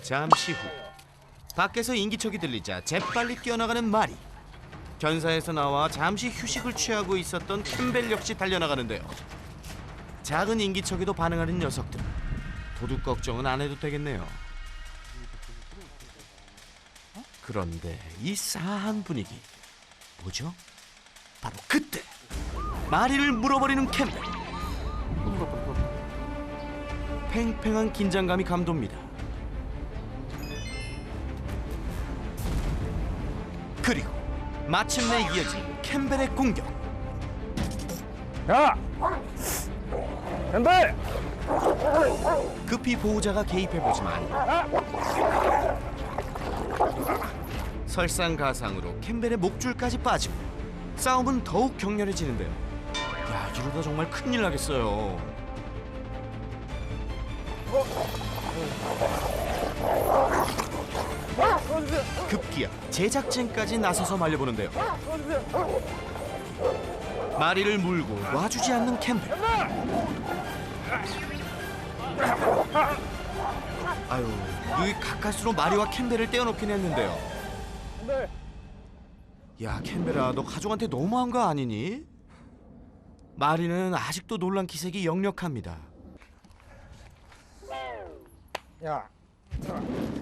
잠시 후 밖에서 인기척이 들리자 재빨리 뛰어나가는 마리. 견사에서 나와 잠시 휴식을 취하고 있었던 캠벨 역시 달려나가는데요. 작은 인기척에도 반응하는 녀석들. 도둑 걱정은 안 해도 되겠네요. 그런데 이 싸한 분위기 뭐죠? 바로 그때 마리를 물어버리는 캠벨. 팽팽한 긴장감이 감돕니다. 그리고 마침내 이어진 캠벨의 공격. 야! 캠벨! 급히 보호자가 개입해보지만 설상가상으로 캠벨의 목줄까지 빠지고 싸움은 더욱 격렬해지는데요. 야, 이러다 정말 큰일 나겠어요. 급기야 제작진까지 나서서 말려보는데요. 마리를 물고 놔주지 않는 캠벨. 아유, 여기 가까스로 마리와 캠벨을 떼어놓긴 했는데요. 야, 캠벨아, 너 가족한테 너무한 거 아니니? 마리는 아직도 놀란 기색이 역력합니다. 야,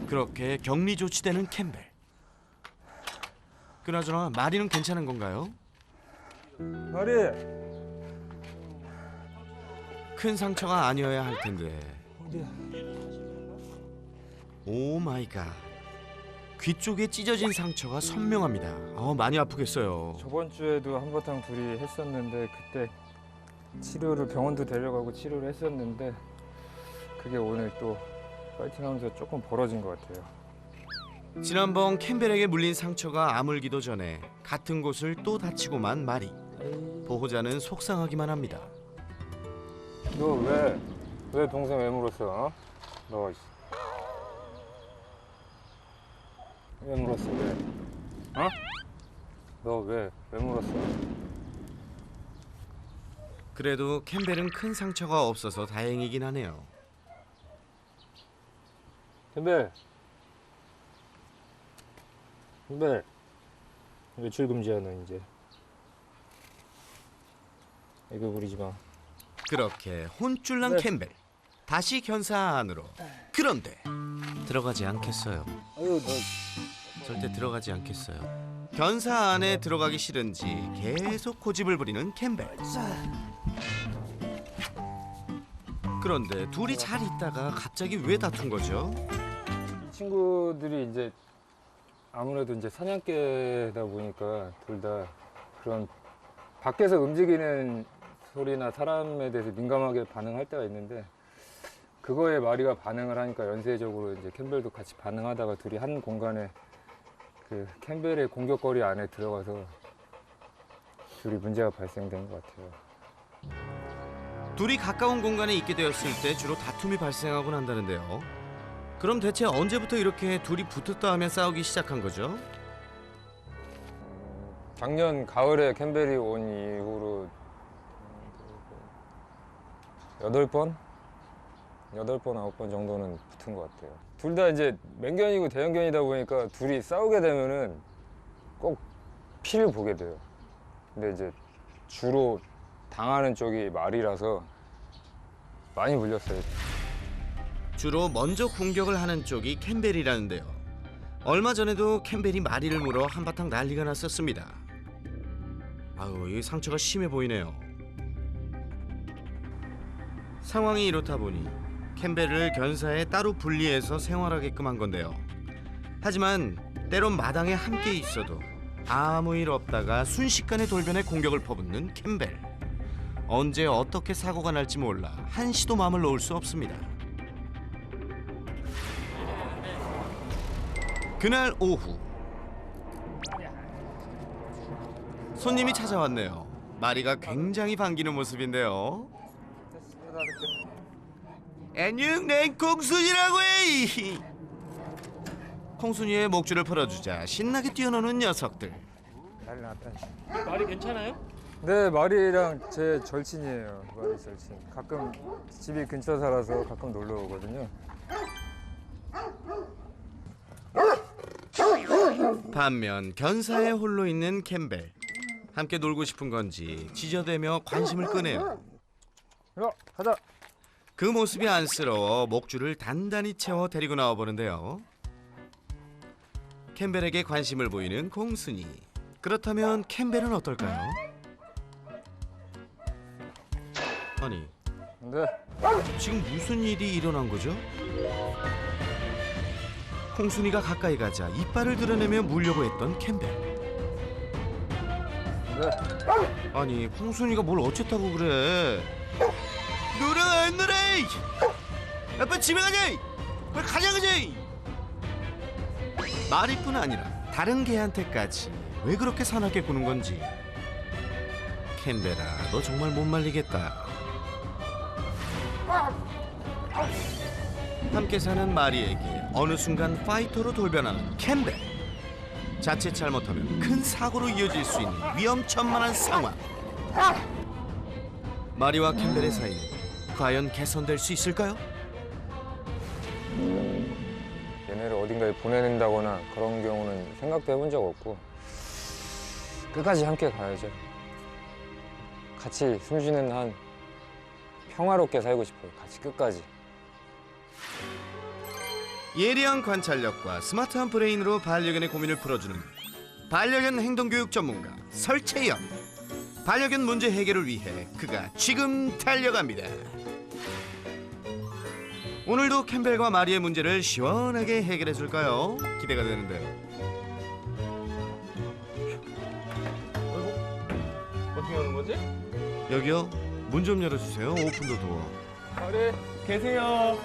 그렇게 격리 조치되는 캠벨. 그나저나 마리는 괜찮은 건가요? 마리! 큰 상처가 아니어야 할 텐데. 어디야? 오 마이 갓. 귀 쪽에 찢어진 상처가 선명합니다. 많이 아프겠어요. 저번 주에도 한바탕 둘이 했었는데 그때 치료를 병원도 데려가고 치료를 했었는데 그게 오늘 또 파이팅하면서 조금 벌어진 것 같아요. 지난번 캠벨에게 물린 상처가 아물기도 전에 같은 곳을 또 다치고만 마리. 보호자는 속상하기만 합니다. 너 왜 동생 왜 물었어? 너 왜 물었어? 왜? 어? 너 왜 물었어? 그래도 캠벨은 큰 상처가 없어서 다행이긴 하네요. 캠벨 외출 금지야 너 이제. 애교 부리지 마. 그렇게 혼쭐난 네. 캠벨. 다시 견사 안으로. 그런데 들어가지 않겠어요. 아유 너 절대 들어가지 않겠어요. 견사 안에 들어가기 싫은지 계속 고집을 부리는 캠벨. 그런데 둘이 잘 있다가 갑자기 왜 다툰 거죠? 이 친구들이 이제 아무래도 이제 사냥개다 보니까 둘 다 그런 밖에서 움직이는 소리나 사람에 대해서 민감하게 반응할 때가 있는데 그거에 마리가 반응을 하니까 연쇄적으로 이제 캠벨도 같이 반응하다가 둘이 한 공간에 그 캠벨의 공격거리 안에 들어가서 둘이 문제가 발생된 것 같아요. 둘이 가까운 공간에 있게 되었을 때 주로 다툼이 발생하곤 한다는데요. 그럼 대체 언제부터 이렇게 둘이 붙었다 하면 싸우기 시작한 거죠? 작년 가을에 캠벨이 온 이후로 8번, 9번 정도는 붙은 것 같아요. 둘 다 이제 맹견이고 대형견이다 보니까 둘이 싸우게 되면은 꼭 피를 보게 돼요. 근데 이제 주로 당하는 쪽이 말이라서 많이 물렸어요. 주로 먼저 공격을 하는 쪽이 캠벨이라는데요. 얼마 전에도 캠벨이 마리를 물어 한바탕 난리가 났었습니다. 아유, 이 상처가 심해 보이네요. 상황이 이렇다 보니 캠벨을 견사에 따로 분리해서 생활하게끔 한 건데요. 하지만 때론 마당에 함께 있어도 아무 일 없다가 순식간에 돌변해 공격을 퍼붓는 캠벨. 언제 어떻게 사고가 날지 몰라 한시도 마음을 놓을 수 없습니다. 그날 오후 손님이 찾아왔네요. 마리가 굉장히 반기는 모습인데요. 안녕, 난 콩순이라고 해. 콩순이의 목줄을 풀어주자 신나게 뛰어노는 녀석들. 난리 났다. 말이 괜찮아요? 네, 마리랑 제 절친이에요. 마리 절친. 가끔 집이 근처 살아서 가끔 놀러 오거든요. 반면 견사에 홀로 있는 캠벨. 함께 놀고 싶은 건지 지저대며 관심을 끄네요. 야, 가자. 그 모습이 안쓰러워 목줄을 단단히 채워 데리고 나와보는데요. 캠벨에게 관심을 보이는 공순이. 그렇다면 캠벨은 어떨까요? 아니, 네. 지금 무슨 일이 일어난 거죠? 콩순이가 가까이 가자 이빨을 드러내며 물려고 했던 캠벨. 네. 아니, 콩순이가 뭘 어쨌다고 그래? 누라 안 누라! 아빠 집에 가자! 빨리 가자 가자! 말이뿐 아니라 다른 개한테까지 왜 그렇게 사납게 구는 건지. 캠벨아, 너 정말 못 말리겠다. 함께 사는 마리에게 어느 순간 파이터로 돌변하는 캠벨. 자칫 잘못하면 큰 사고로 이어질 수 있는 위험천만한 상황. 마리와 캠벨의 사이는 과연 개선될 수 있을까요? 얘네를 어딘가에 보내는다거나 그런 경우는 생각도 해본 적 없고 끝까지 함께 가야죠. 같이 숨쉬는 한 평화롭게 살고 싶어요. 같이 끝까지. 예리한 관찰력과 스마트한 브레인으로 반려견의 고민을 풀어주는 반려견 행동교육 전문가 설채연. 반려견 문제 해결을 위해 그가 지금 달려갑니다. 오늘도 캠벨과 마리의 문제를 시원하게 해결해 줄까요? 기대가 되는데요. 어떻게 하는 거지? 여기요, 문 좀 열어주세요. 오픈더 도어. 마리. 계세요.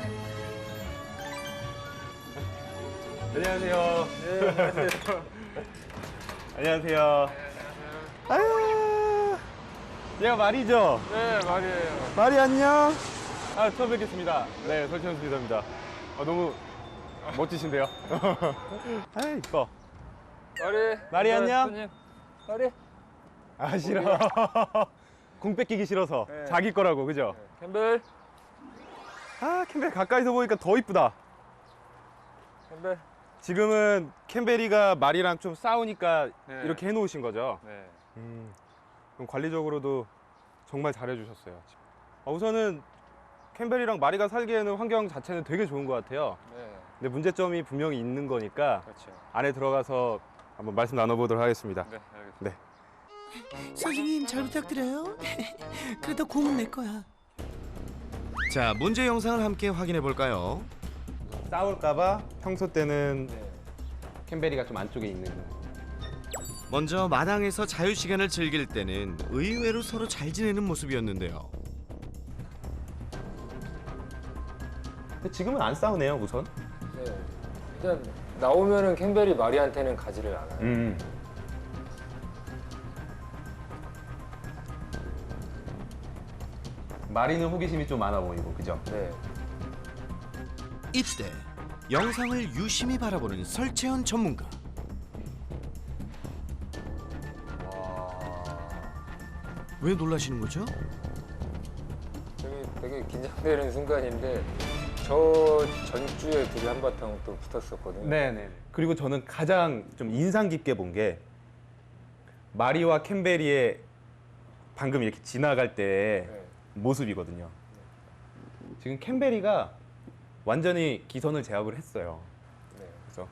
안녕하세요. 네, 안녕하세요. 안녕하세요. 아유, 얘가 말이죠? 네, 말이에요. 말이 안녕. 아, 처음 뵙겠습니다. 네, 설치현 수리사입니다. 너무 멋지신데요? 아, 이뻐. 말이. 말이 안녕. 손님. 말이. 아, 싫어. 공 뺏기기 싫어서. 네. 자기 거라고, 그죠? 캠벨. 아, 캠벨 가까이서 보니까 더 이쁘다. 캠벨. 지금은 캠벨이가 말이랑 좀 싸우니까 네. 이렇게 해놓으신 거죠? 네. 그럼 관리적으로도 정말 잘해주셨어요. 우선은 캠벨이랑 마리가 살기에는 환경 자체는 되게 좋은 것 같아요. 네. 근데 문제점이 분명히 있는 거니까 그렇죠. 안에 들어가서 한번 말씀 나눠보도록 하겠습니다. 네, 알겠습니다. 네. 선생님 잘 부탁드려요. 그래도 공은 내 거야. 자, 문제 영상을 함께 확인해 볼까요? 싸울까봐 평소 때는 네. 캠벨이가 좀 안쪽에 있는 거. 먼저 마당에서 자유 시간을 즐길 때는 의외로 서로 잘 지내는 모습이었는데요. 근데 지금은 안 싸우네요, 우선. 네. 일단 나오면은 캠벨이 마리한테는 가지를 않아요. 마리는 호기심이 좀 많아 보이고, 그죠? 네. 이때 영상을 유심히 바라보는 설채연 전문가. 왜 놀라시는 거죠? 되게 긴장되는 순간인데 저 전주에 둘이 한바탕 또 붙었었거든요. 네네. 그리고 저는 가장 좀 인상 깊게 본 게 마리와 캠벨이의 방금 이렇게 지나갈 때 네. 모습이거든요. 지금 캠벨이가 완전히 기선을 제압을 했어요. 네. 그래서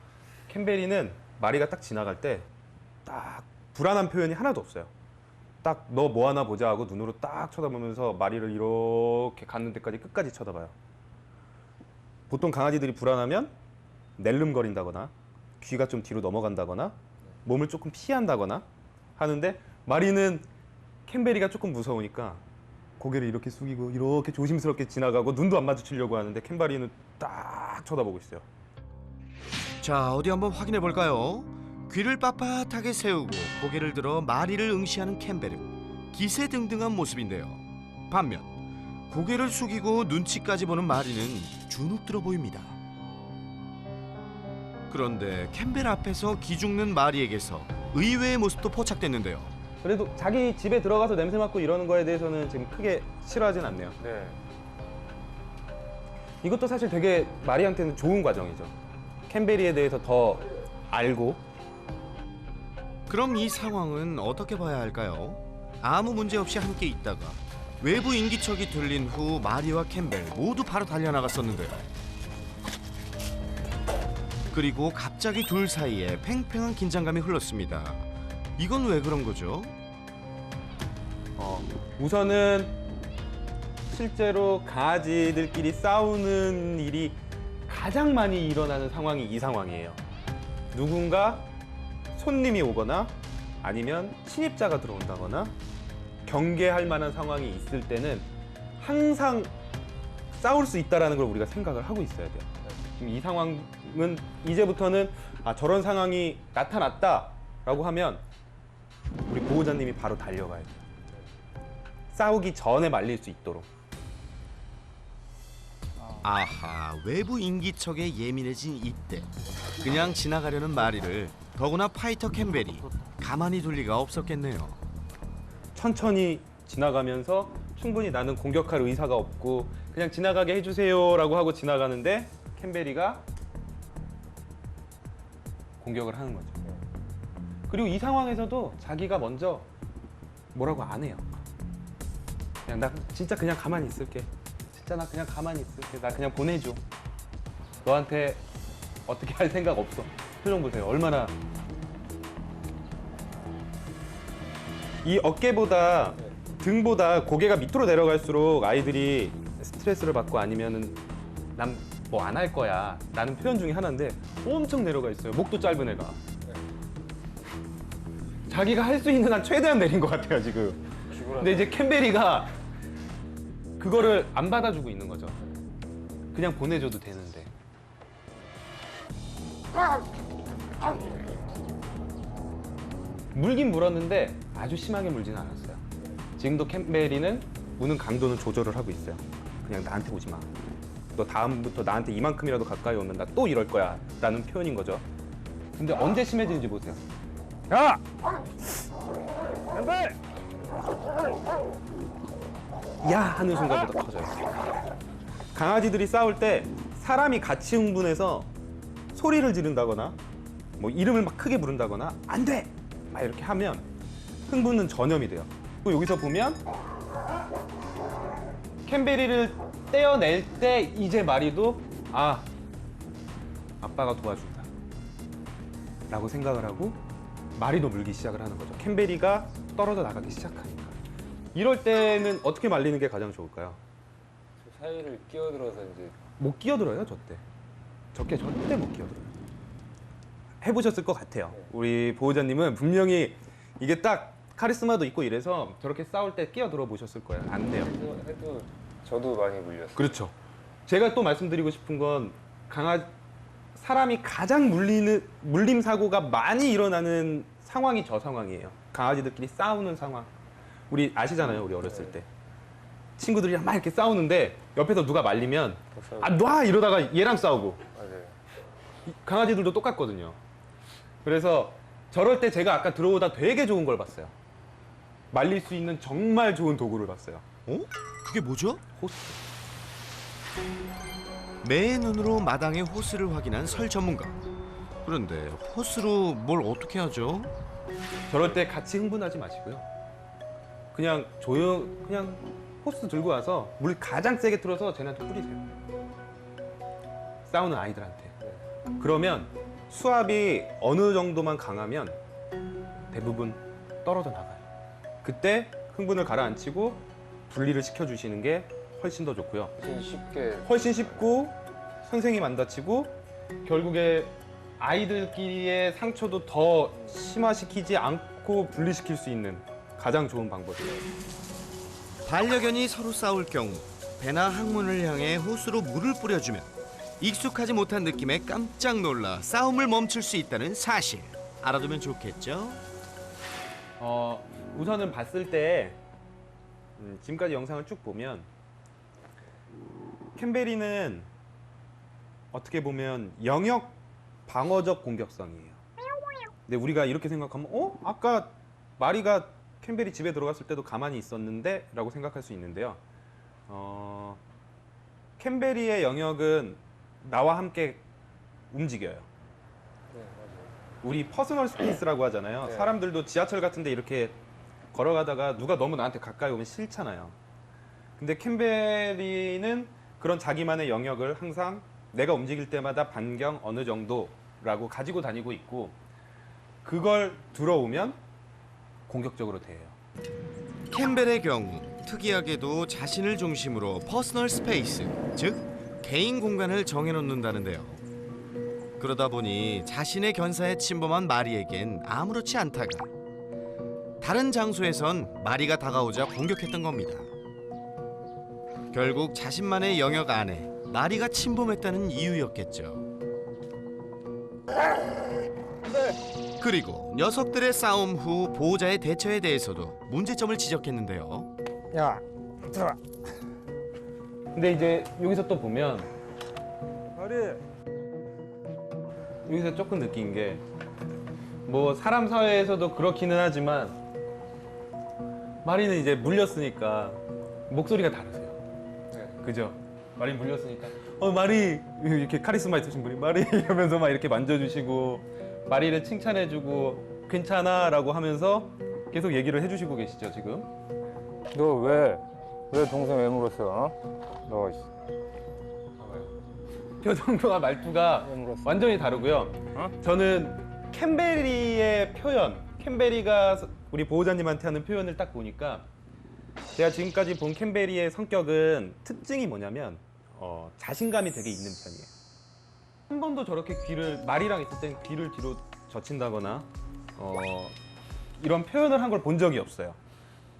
캠벨이는 마리가 딱 지나갈 때 딱 불안한 표현이 하나도 없어요. 딱 너 뭐 하나 보자 하고 눈으로 딱 쳐다보면서 마리를 이렇게 갔는 데까지 끝까지 쳐다봐요. 보통 강아지들이 불안하면 낼름거린다거나 귀가 좀 뒤로 넘어간다거나 몸을 조금 피한다거나 하는데 마리는 캠벨이가 조금 무서우니까 고개를 이렇게 숙이고 이렇게 조심스럽게 지나가고 눈도 안 마주치려고 하는데 캠벨이는 딱 쳐다보고 있어요. 자, 어디 한번 확인해 볼까요? 귀를 빳빳하게 세우고 고개를 들어 마리를 응시하는 캠벨은 기세등등한 모습인데요. 반면 고개를 숙이고 눈치까지 보는 마리는 주눅들어 보입니다. 그런데 캠벨 앞에서 기죽는 마리에게서 의외의 모습도 포착됐는데요. 그래도 자기 집에 들어가서 냄새 맡고 이러는 거에 대해서는 지금 크게 싫어하진 않네요. 네. 이것도 사실 되게 마리한테는 좋은 과정이죠. 캠벨리에 대해서 더 알고 그럼 이 상황은 어떻게 봐야 할까요? 아무 문제 없이 함께 있다가 외부 인기척이 들린 후 마리와 캠벨 모두 바로 달려나갔었는데요. 그리고 갑자기 둘 사이에 팽팽한 긴장감이 흘렀습니다. 이건 왜 그런 거죠? 우선은 실제로 강아지들끼리 싸우는 일이 가장 많이 일어나는 상황이 이 상황이에요. 누군가 손님이 오거나 아니면 침입자가 들어온다거나 경계할 만한 상황이 있을 때는 항상 싸울 수 있다는 걸 우리가 생각을 하고 있어야 돼요. 지금 이 상황은 이제부터는 저런 상황이 나타났다라고 하면 우리 보호자님이 바로 달려가야 돼요. 싸우기 전에 말릴 수 있도록. 아하, 외부 인기척에 예민해진 이때 그냥 지나가려는 마리를 더구나 파이터 캠벨이 가만히 둘 리가 없었겠네요. 천천히 지나가면서 충분히 나는 공격할 의사가 없고 그냥 지나가게 해주세요라고 하고 지나가는데 캠벨이가 공격을 하는 거죠. 그리고 이 상황에서도 자기가 먼저 뭐라고 안 해요. 그냥 나 진짜 그냥 가만히 있을게. 진짜 나 그냥 가만히 있을게. 나 그냥 보내줘. 너한테 어떻게 할 생각 없어. 표정 보세요. 얼마나 이 어깨보다 등보다 고개가 밑으로 내려갈수록 아이들이 스트레스를 받고 아니면은 난 뭐 안 할 거야 라는 표현 중에 하나인데 엄청 내려가 있어요. 목도 짧은 애가. 자기가 할 수 있는 한 최대한 내린 것 같아요 지금. 근데 이제 캠벨이가 그거를 안 받아주고 있는 거죠. 그냥 보내줘도 되는데. 물긴 물었는데 아주 심하게 물지는 않았어요. 지금도 캠벨이는 무는 강도는 조절을 하고 있어요. 그냥 나한테 오지 마. 너 다음부터 나한테 이만큼이라도 가까이 오면 나 또 이럴 거야 라는 표현인 거죠. 근데 언제 심해지는지 보세요. 야! 캠벨! 야! 하는 순간부터 터져요. 강아지들이 싸울 때 사람이 같이 흥분해서 소리를 지른다거나 뭐 이름을 막 크게 부른다거나 안 돼! 막 이렇게 하면 흥분은 전염이 돼요. 또 여기서 보면 캠베리를 떼어낼 때 이제 마리도 아빠가 도와준다 라고 생각을 하고 마리도 물기 시작을 하는 거죠. 캠베리가 떨어져 나가기 시작하니까. 이럴 때는 어떻게 말리는 게 가장 좋을까요? 사이를 끼어들어서 이제 못 끼어들어요, 저때. 저게 절대 못 끼어들어요. 해보셨을 것 같아요. 우리 보호자님은 분명히 이게 딱 카리스마도 있고 이래서 저렇게 싸울 때 끼어들어 보셨을 거예요. 안 돼요. 해도 저도 많이 물렸어요. 그렇죠. 제가 또 말씀드리고 싶은 건 사람이 가장 물림 사고가 많이 일어나는 상황이 저 상황이에요. 강아지들끼리 싸우는 상황. 우리 아시잖아요, 우리 어렸을 때. 친구들이랑 막 이렇게 싸우는데 옆에서 누가 말리면 놔! 이러다가 얘랑 싸우고. 맞아요. 강아지들도 똑같거든요. 그래서 저럴 때 제가 아까 들어오다 되게 좋은 걸 봤어요. 말릴 수 있는 정말 좋은 도구를 봤어요. 어? 그게 뭐죠? 호스. 매의 눈으로 마당의 호스를 확인한 설 전문가. 그런데 호스로 뭘 어떻게 하죠? 저럴 때 같이 흥분하지 마시고요. 그냥 그냥 호스 들고 와서 물 가장 세게 틀어서 쟤네한테 뿌리세요. 싸우는 아이들한테. 그러면 수압이 어느 정도만 강하면 대부분 떨어져 나가요. 그때 흥분을 가라앉히고 분리를 시켜주시는 게 훨씬 더 좋고요. 훨씬 쉽고 선생님 안 다치고 결국에 아이들끼리의 상처도 더 심화시키지 않고 분리시킬 수 있는 가장 좋은 방법이에요. 반려견이 서로 싸울 경우 배나 항문을 향해 호스로 물을 뿌려주면 익숙하지 못한 느낌에 깜짝 놀라 싸움을 멈출 수 있다는 사실 알아두면 좋겠죠? 우선은 봤을 때 지금까지 영상을 쭉 보면 캠베리는 어떻게 보면 영역 방어적 공격성이에요. 근데 우리가 이렇게 생각하면 아까 마리가 캠벨이 집에 들어갔을 때도 가만히 있었는데 라고 생각할 수 있는데요. 캠베리의 영역은 나와 함께 움직여요. 네, 맞아요. 우리 퍼스널 스페이스라고 하잖아요. 네. 사람들도 지하철 같은데 이렇게 걸어가다가 누가 너무 나한테 가까이 오면 싫잖아요. 근데 캔베리는 그런 자기만의 영역을 항상 내가 움직일 때마다 반경 어느 정도라고 가지고 다니고 있고, 그걸 들어오면 공격적으로 대해요. 캠벨의 경우 특이하게도 자신을 중심으로 퍼스널 스페이스, 즉 개인 공간을 정해놓는다는데요. 그러다 보니 자신의 견사에 침범한 마리에겐 아무렇지 않다가 다른 장소에선 마리가 다가오자 공격했던 겁니다. 결국 자신만의 영역 안에 마리가 침범했다는 이유였겠죠. 그리고 녀석들의 싸움 후 보호자의 대처에 대해서도 문제점을 지적했는데요. 야, 들어와. 근데 이제 여기서 또 보면 마리. 여기서 조금 느낀 게, 뭐 사람 사회에서도 그렇기는 하지만 마리는 이제 물렸으니까 목소리가 다르세요. 그죠? 마리 물렸으니까 마리 이렇게 카리스마 있으신 분이 마리 이러면서 막 이렇게 만져주시고 마리를 칭찬해주고 괜찮아라고 하면서 계속 얘기를 해주시고 계시죠 지금. 너 왜 동생 왜 물었어? 너 표정과 말투가 왜 물었어? 완전히 다르고요. 저는 캔베리의 표현, 캔베리가 우리 보호자님한테 하는 표현을 딱 보니까, 제가 지금까지 본 캔베리의 성격은 특징이 뭐냐면 자신감이 되게 있는 편이에요. 한 번도 저렇게 말이랑 있을 땐 귀를 뒤로 젖힌다거나 이런 표현을 한 걸 본 적이 없어요.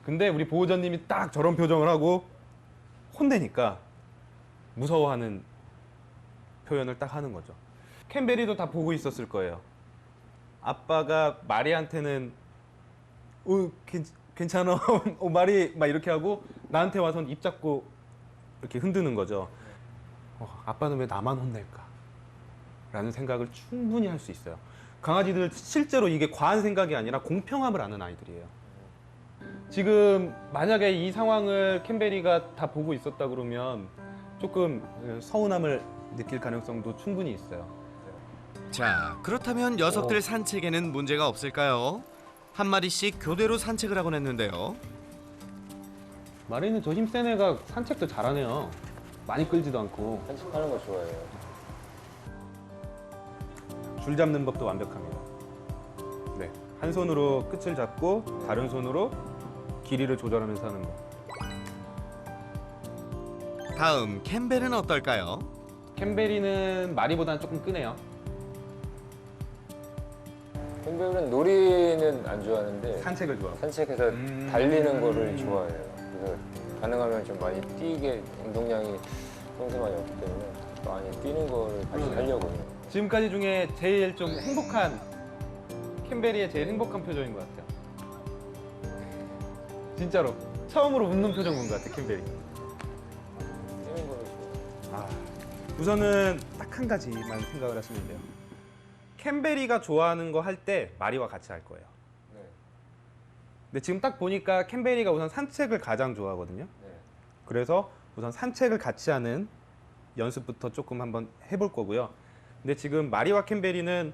근데 우리 보호자님이 딱 저런 표정을 하고 혼내니까 무서워하는 표현을 딱 하는 거죠. 캔베리도 다 보고 있었을 거예요. 아빠가 마리한테는 괜찮아 마리 막 이렇게 하고 나한테 와선 입 잡고 이렇게 흔드는 거죠. 아빠는 왜 나만 혼낼까? 라는 생각을 충분히 할 수 있어요. 강아지들 실제로 이게 과한 생각이 아니라 공평함을 아는 아이들이에요. 지금 만약에 이 상황을 캔베리가 다 보고 있었다 그러면 조금 서운함을 느낄 가능성도 충분히 있어요. 자, 그렇다면 녀석들 산책에는 문제가 없을까요? 한 마리씩 교대로 산책을 하곤 했는데요. 마리는 저 힘센 애가 산책도 잘하네요. 많이 끌지도 않고. 산책하는 거 좋아해요. 줄 잡는 법도 완벽합니다. 네, 한 손으로 끝을 잡고 다른 손으로 길이를 조절하면서 하는 거. 다음 캠벨은 어떨까요? 캔베리는 마리보다는 조금 끄네요. 캔벨은 놀이는 안 좋아하는데 산책을 좋아하고. 산책해서 달리는 거를 좋아해요. 그래서 가능하면 좀 많이 뛰게, 운동량이 평소 많이 없기 때문에 많이 뛰는 거를 같이 하려고 해요. 지금까지 중에 제일 좀 행복한, 캔베리의 제일 행복한 표정인 것 같아요. 진짜로 처음으로 웃는 표정 본 것 같아요, 캔베리. 뛰는 거를 좋아해요. 우선은 딱 한 가지만 생각을 하시면 돼요. 캔베리가 좋아하는 거 할 때 마리와 같이 할 거예요. 네. 근데 지금 딱 보니까 캔베리가 우선 산책을 가장 좋아하거든요. 네. 그래서 우선 산책을 같이 하는 연습부터 조금 한번 해볼 거고요. 근데 지금 마리와 캔베리는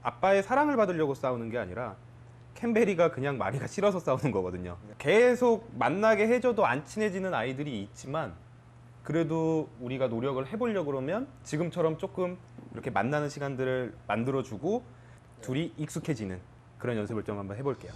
아빠의 사랑을 받으려고 싸우는 게 아니라 캔베리가 그냥 마리가 싫어서 싸우는 거거든요. 계속 만나게 해줘도 안 친해지는 아이들이 있지만, 그래도 우리가 노력을 해보려고 그러면 지금처럼 조금 이렇게 만나는 시간들을 만들어주고 둘이 익숙해지는 그런 연습을 좀 한번 해볼게요.